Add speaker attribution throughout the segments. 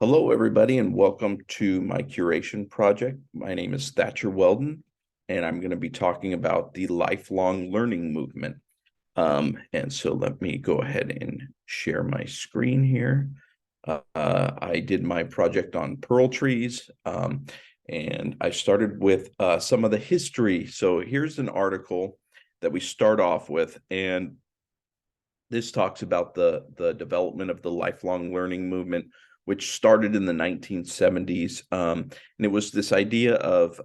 Speaker 1: Hello, everybody, and welcome to my curation project. My name is Thatcher Weldon, and I'm going to be talking about the lifelong learning movement. And so let me go ahead and share my screen here. I did my project on pearl trees, and I started with some of the history. So here's an article that we start off with, and this talks about the development of the lifelong learning movement, which started in the 1970s. And it was this idea of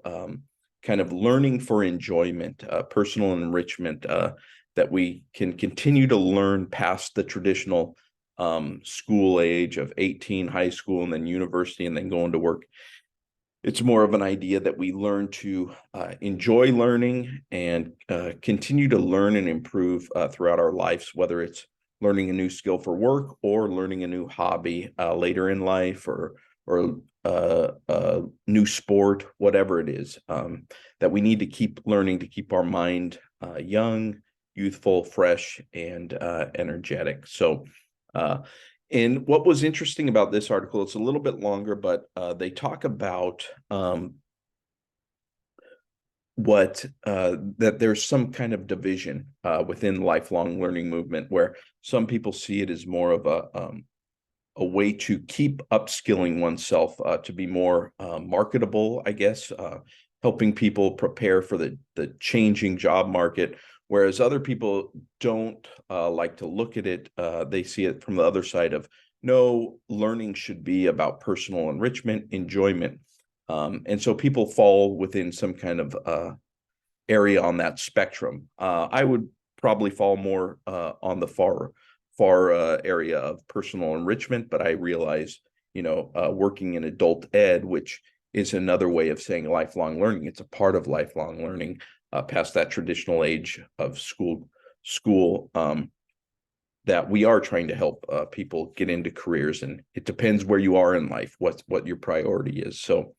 Speaker 1: kind of learning for enjoyment, personal enrichment, that we can continue to learn past the traditional school age of 18, high school, and then university, and then going to work. It's more of an idea that we learn to enjoy learning and continue to learn and improve throughout our lives, whether it's learning a new skill for work or learning a new hobby later in life, or a new sport, whatever it is, that we need to keep learning to keep our mind young, youthful, fresh, and energetic. So and what was interesting about this article, it's a little bit longer, but they talk about that there's some kind of division within lifelong learning movement, where some people see it as more of a way to keep upskilling oneself to be more marketable, I guess, helping people prepare for the changing job market. Whereas other people don't like to look at it. They see it from the other side of, no, learning should be about personal enrichment, enjoyment. And so people fall within some kind of area on that spectrum. I would probably fall more on the far area of personal enrichment, but I realize, working in adult ed, which is another way of saying lifelong learning. It's a part of lifelong learning past that traditional age of school, that we are trying to help people get into careers, and it depends where you are in life, what your priority is. So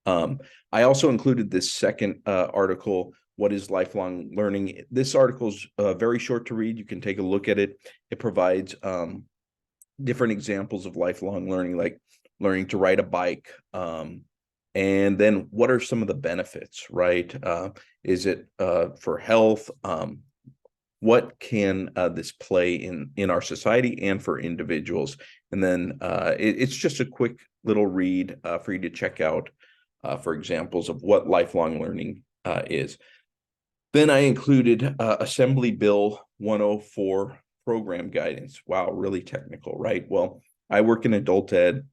Speaker 1: I also included this second article, What is Lifelong Learning? This article is very short to read. You can take a look at it. It provides different examples of lifelong learning, like learning to ride a bike, and then what are some of the benefits, right? Is it for health? What can this play in our society and for individuals? And then it's just a quick little read for you to check out for examples of what lifelong learning is. Then I included Assembly Bill 104 program guidance. Wow, really technical, right? Well, I work in adult ed.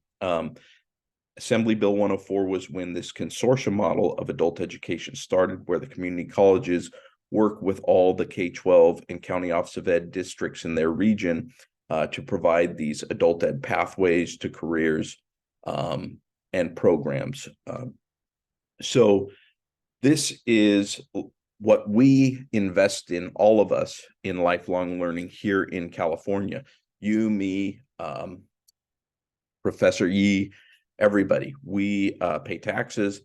Speaker 1: Assembly Bill 104 was when this consortium model of adult education started, where the community colleges work with all the K-12 and county office of ed districts in their region to provide these adult ed pathways to careers and programs. So this is what we invest in, all of us, in lifelong learning here in California. You, me, Professor Yee, everybody. We pay taxes.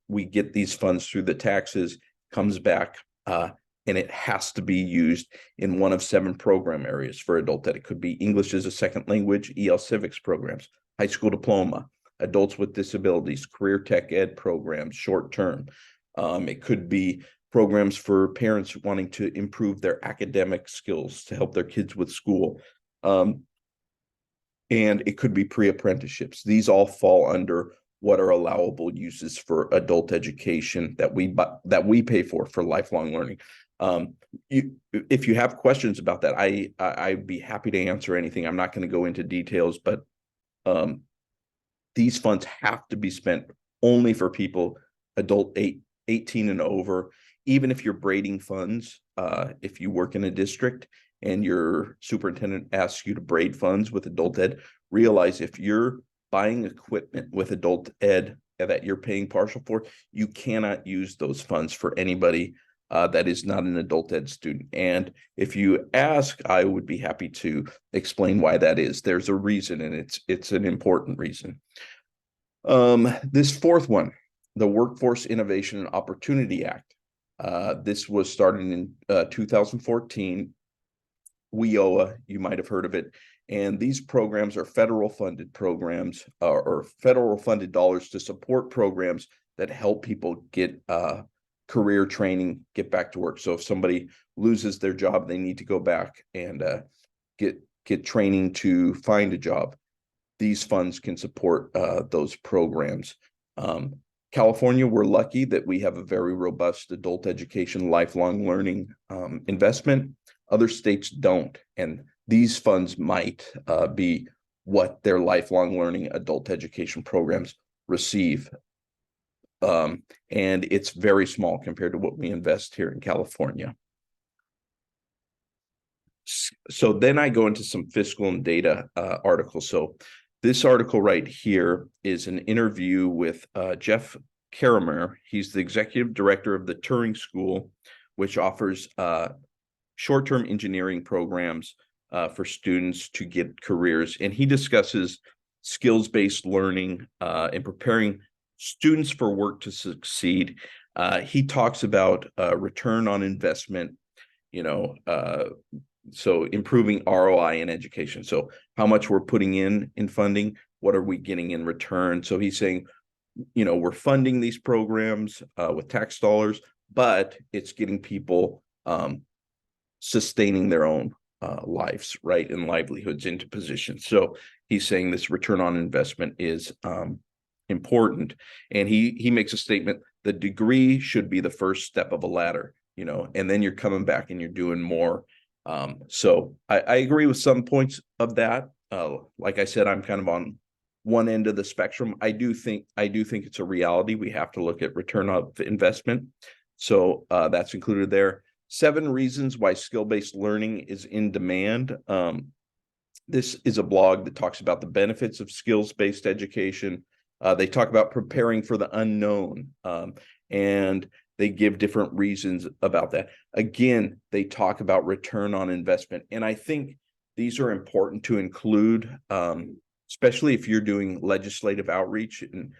Speaker 1: We get these funds through the taxes, comes back, and it has to be used in one of 7 program areas for adult ed. It could be English as a second language, EL civics programs, high school diploma, adults with disabilities, career tech ed programs, short term. It could be programs for parents wanting to improve their academic skills to help their kids with school. And it could be pre-apprenticeships. These all fall under what are allowable uses for adult education that we pay for lifelong learning. If you have questions about that, I'd be happy to answer anything. I'm not going to go into details, but these funds have to be spent only for people adult 18 and over. Even if you're braiding funds, if you work in a district and your superintendent asks you to braid funds with adult ed, realize if you're buying equipment with adult ed that you're paying partial for, you cannot use those funds for anybody that is not an adult ed student. And if you ask, I would be happy to explain why that is. There's a reason, and it's an important reason. This fourth one, the Workforce Innovation and Opportunity Act. This was started in 2014. WIOA, you might have heard of it, And these programs are federal funded programs or federal funded dollars to support programs that help people get career training, get back to work. So if somebody loses their job, they need to go back and get training to find a job. These funds can support those programs. California, we're lucky that we have a very robust adult education, lifelong learning investment. Other states don't, and these funds might be what their lifelong learning adult education programs receive. And it's very small compared to what we invest here in California. So then I go into some fiscal and data articles. So this article right here is an interview with Jeff Karamer. He's the executive director of the Turing School, which offers short-term engineering programs for students to get careers. And he discusses skills-based learning and preparing students for work to succeed. He talks about return on investment, so improving ROI in education. So how much we're putting in funding, what are we getting in return? So he's saying, we're funding these programs with tax dollars, but it's getting people sustaining their own lives, right, and livelihoods into positions. So he's saying this return on investment is important. And he makes a statement: the degree should be the first step of a ladder, and then you're coming back and you're doing more. So I agree with some points of that. Like I said, I'm kind of on one end of the spectrum. I do think it's a reality. We have to look at return on investment. So that's included there. 7 reasons why skill-based learning is in demand. This is a blog that talks about the benefits of skills-based education. They talk about preparing for the unknown, and they give different reasons about that. Again, they talk about return on investment. And I think these are important to include, especially if you're doing legislative outreach and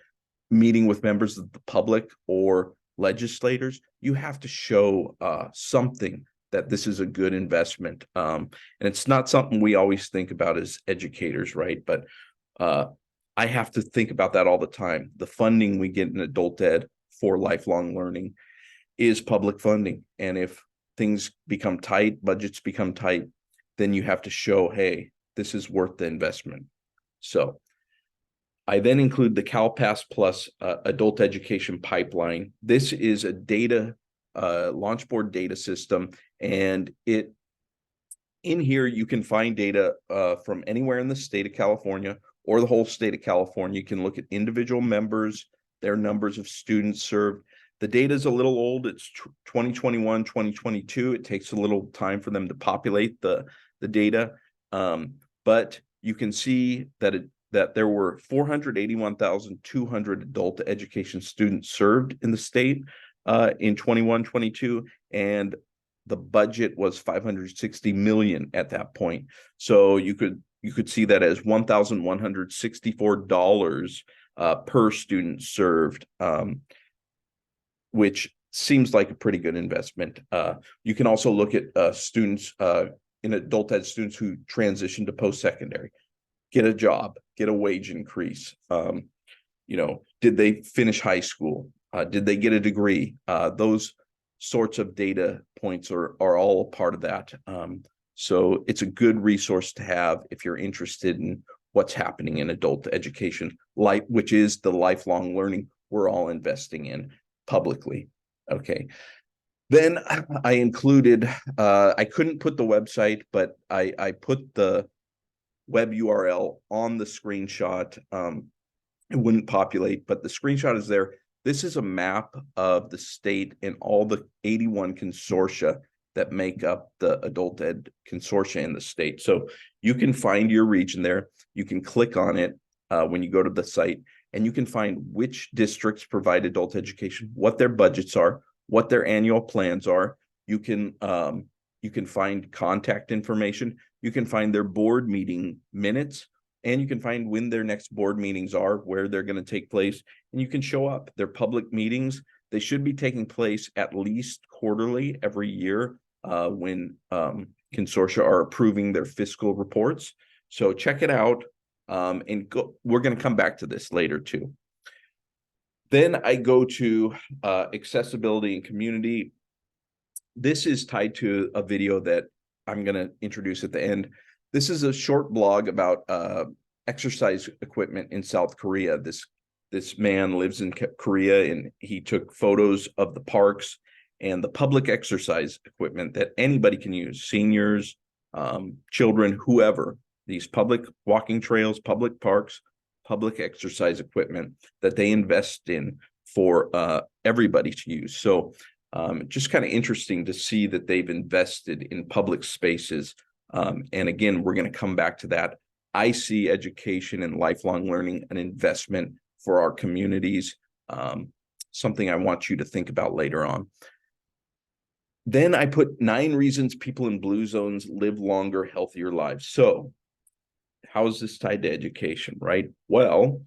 Speaker 1: meeting with members of the public or legislators. You have to show something that this is a good investment. And it's not something we always think about as educators, right? But I have to think about that all the time. The funding we get in adult ed for lifelong learning is public funding. And if things become tight, budgets become tight, then you have to show, hey, this is worth the investment. So I then include the CalPass Plus adult education pipeline. This is a data launch board data system, and in here you can find data from anywhere in the state of California or the whole state of California. You can look at individual members, their numbers of students served. The data is a little old. It's 2021, 2022. It takes a little time for them to populate the data, but you can see that there were 481,200 adult education students served in the state in 21-22, and the budget was $560 million at that point. So you could see that as $1,164 per student served, which seems like a pretty good investment. You can also look at students in adult ed, students who transition to post-secondary, get a job, get a wage increase. Did they finish high school? Did they get a degree? Those sorts of data points are all a part of that. So it's a good resource to have if you're interested in what's happening in adult education, which is the lifelong learning we're all investing in publicly. Okay. Then I included, I couldn't put the website, but I put the web URL on the screenshot. It wouldn't populate, but the screenshot is there. This is a map of the state and all the 81 consortia that make up the adult ed consortia in the state. So you can find your region there. You can click on it when you go to the site, and you can find which districts provide adult education, what their budgets are, what their annual plans are. You can find contact information. You can find their board meeting minutes, and you can find when their next board meetings are, where they're going to take place, and you can show up. They're public meetings. They should be taking place at least quarterly every year when consortia are approving their fiscal reports. So check it out. We're going to come back to this later too. Then I go to accessibility and community. This is tied to a video that I'm going to introduce at the end. This is a short blog about exercise equipment in South Korea. This man lives in Korea, and he took photos of the parks and the public exercise equipment that anybody can use, seniors, children, whoever, these public walking trails, public parks, public exercise equipment that they invest in for everybody to use. So just kind of interesting to see that they've invested in public spaces. And again, we're going to come back to that. I see education and lifelong learning an investment for our communities, something I want you to think about later on. Then I put 9 reasons people in blue zones live longer, healthier lives. So how is this tied to education, right? Well,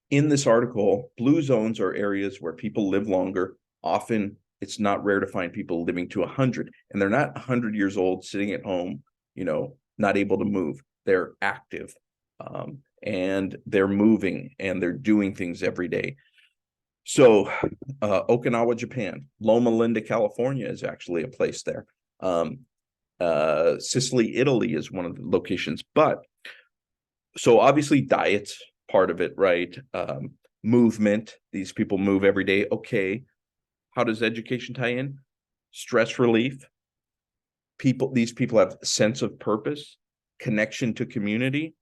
Speaker 1: in this article, blue zones are areas where people live longer. Often it's not rare to find people living to 100, and they're not 100 years old sitting at home, not able to move. They're active, and they're moving, and they're doing things every day. So Okinawa, Japan, Loma Linda, California is actually a place there. Sicily, Italy is one of the locations. But so obviously diet's part of it, right? Movement, these people move every day. Okay. How does education tie in? Stress relief. These people have a sense of purpose, connection to community,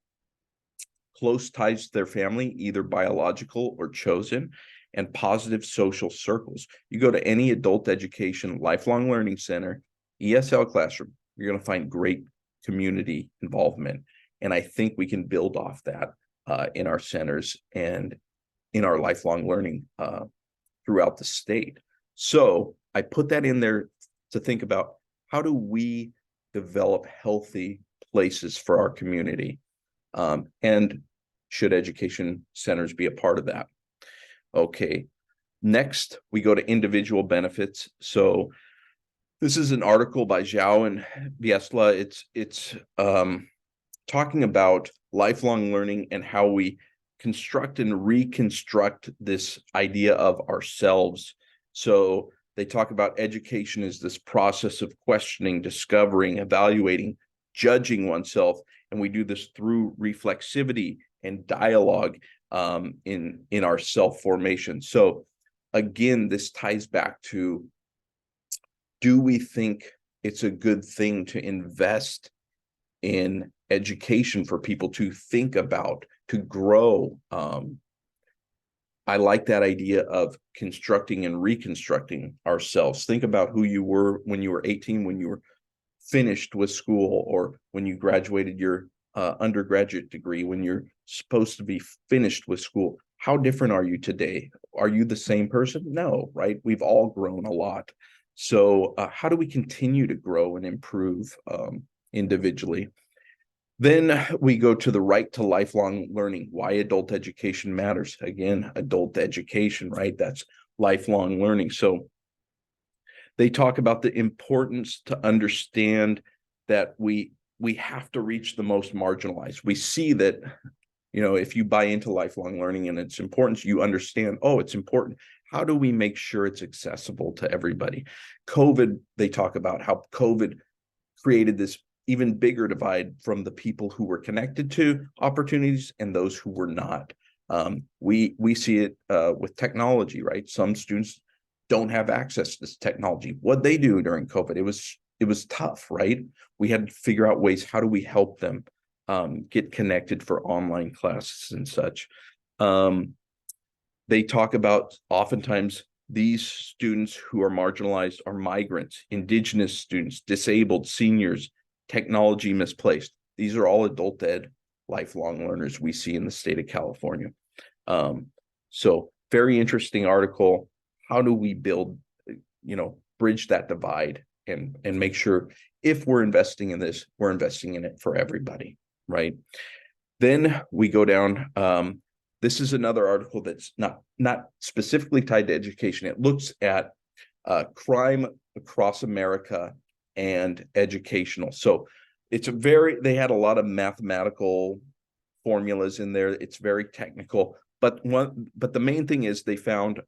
Speaker 1: close ties to their family, either biological or chosen, and positive social circles. You go to any adult education, lifelong learning center, ESL classroom, you're going to find great community involvement. And I think we can build off that in our centers and in our lifelong learning throughout the state. So I put that in there to think about, how do we develop healthy places for our community? And should education centers be a part of that? Okay, next we go to individual benefits. So this is an article by Zhao and Biesla. It's talking about lifelong learning and how we construct and reconstruct this idea of ourselves. So they talk about education as this process of questioning, discovering, evaluating, judging oneself, and we do this through reflexivity and dialogue in our self-formation. So again, this ties back to, do we think it's a good thing to invest in education for people to think about, to grow? I like that idea of constructing and reconstructing ourselves. Think about who you were when you were 18, when you were finished with school, or when you graduated your undergraduate degree, when you're supposed to be finished with school. How different are you today? Are you the same person? No, right? We've all grown a lot. So how do we continue to grow and improve individually? Then we go to the right to lifelong learning, why adult education matters. Again, adult education, right? That's lifelong learning. So they talk about the importance to understand that we have to reach the most marginalized. We see that, if you buy into lifelong learning and its importance, you understand, oh, it's important. How do we make sure it's accessible to everybody? They talk about how COVID created this even bigger divide from the people who were connected to opportunities and those who were not. We see it with technology, right? Some students don't have access to this technology. What they do during COVID, it was tough, right? We had to figure out ways, how do we help them get connected for online classes and such. They talk about oftentimes these students who are marginalized are migrants, indigenous students, disabled, seniors, technology misplaced. These are all adult ed lifelong learners we see in the state of California. So very interesting article. How do we build, bridge that divide and make sure if we're investing in this, we're investing in it for everybody, right? Then we go down. This is another article that's not specifically tied to education. It looks at crime across America and educational. So they had a lot of mathematical formulas in there. It's very technical, but the main thing is they found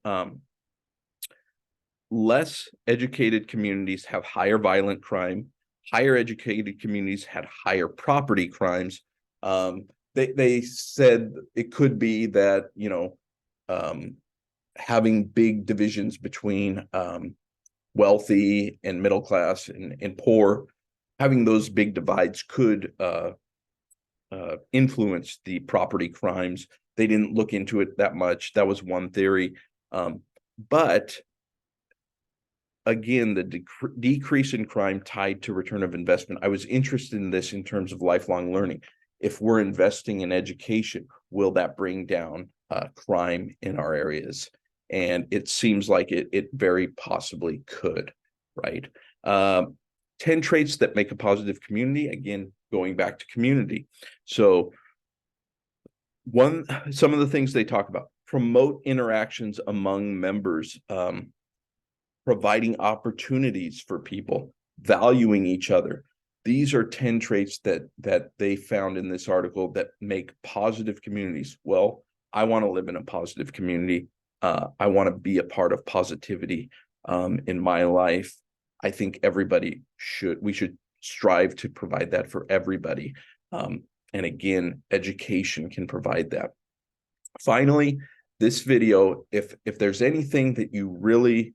Speaker 1: less educated communities have higher violent crime. Higher educated communities had higher property crimes. They said it could be that, having big divisions between wealthy and middle class and poor, having those big divides could influence the property crimes. They didn't look into it that much. That was one theory. But again, the decrease in crime tied to return of investment. I was interested in this in terms of lifelong learning. If we're investing in education, will that bring down crime in our areas? And it seems like it very possibly could, right? 10 traits that make a positive community, again, going back to community. So some of the things they talk about: promote interactions among members, providing opportunities for people, valuing each other. These are 10 traits that they found in this article that make positive communities. Well, I want to live in a positive community. I want to be a part of positivity in my life. I think we should strive to provide that for everybody. And again, education can provide that. Finally, this video, if there's anything that you really,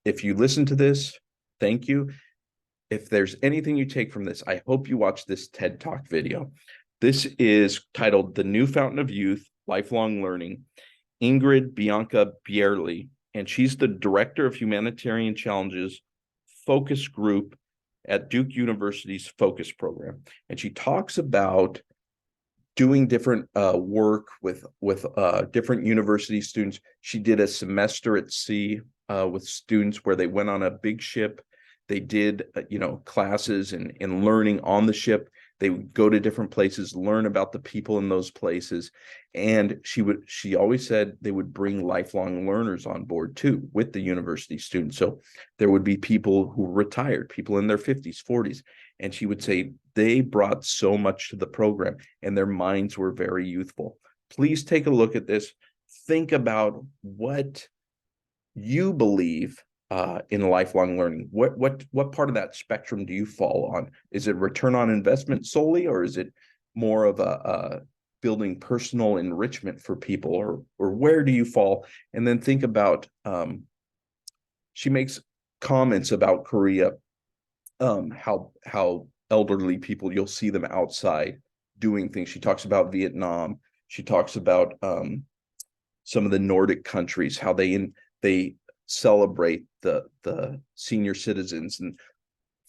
Speaker 1: if you listen to this, thank you. If there's anything you take from this, I hope you watch this TED Talk video. This is titled The New Fountain of Youth, Lifelong Learning. Ingrid Bianca Bierli, and she's the Director of Humanitarian Challenges Focus Group at Duke University's Focus Program. And she talks about doing different work with different university students. She did a semester at sea with students where they went on a big ship. They did classes and learning on the ship. They would go to different places, learn about the people in those places. And she always said they would bring lifelong learners on board too with the university students. So there would be people who retired, people in their 50s, 40s. And she would say they brought so much to the program and their minds were very youthful. Please take a look at this. Think about what you believe in lifelong learning. What part of that spectrum do you fall on? Is it return on investment solely, or is it more of a building personal enrichment for people, or where do you fall? And then think about, she makes comments about Korea, how elderly people, you'll see them outside doing things. She talks about Vietnam. She talks about some of the Nordic countries, how they celebrate the senior citizens and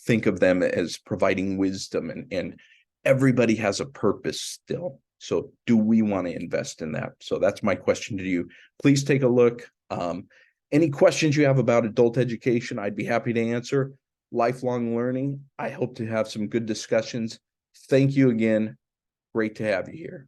Speaker 1: think of them as providing wisdom, and everybody has a purpose still. So do we want to invest in that? So that's my question to you. Please take a look. Any questions you have about adult education, I'd be happy to answer. Lifelong learning, I hope to have some good discussions. Thank you again. Great to have you here.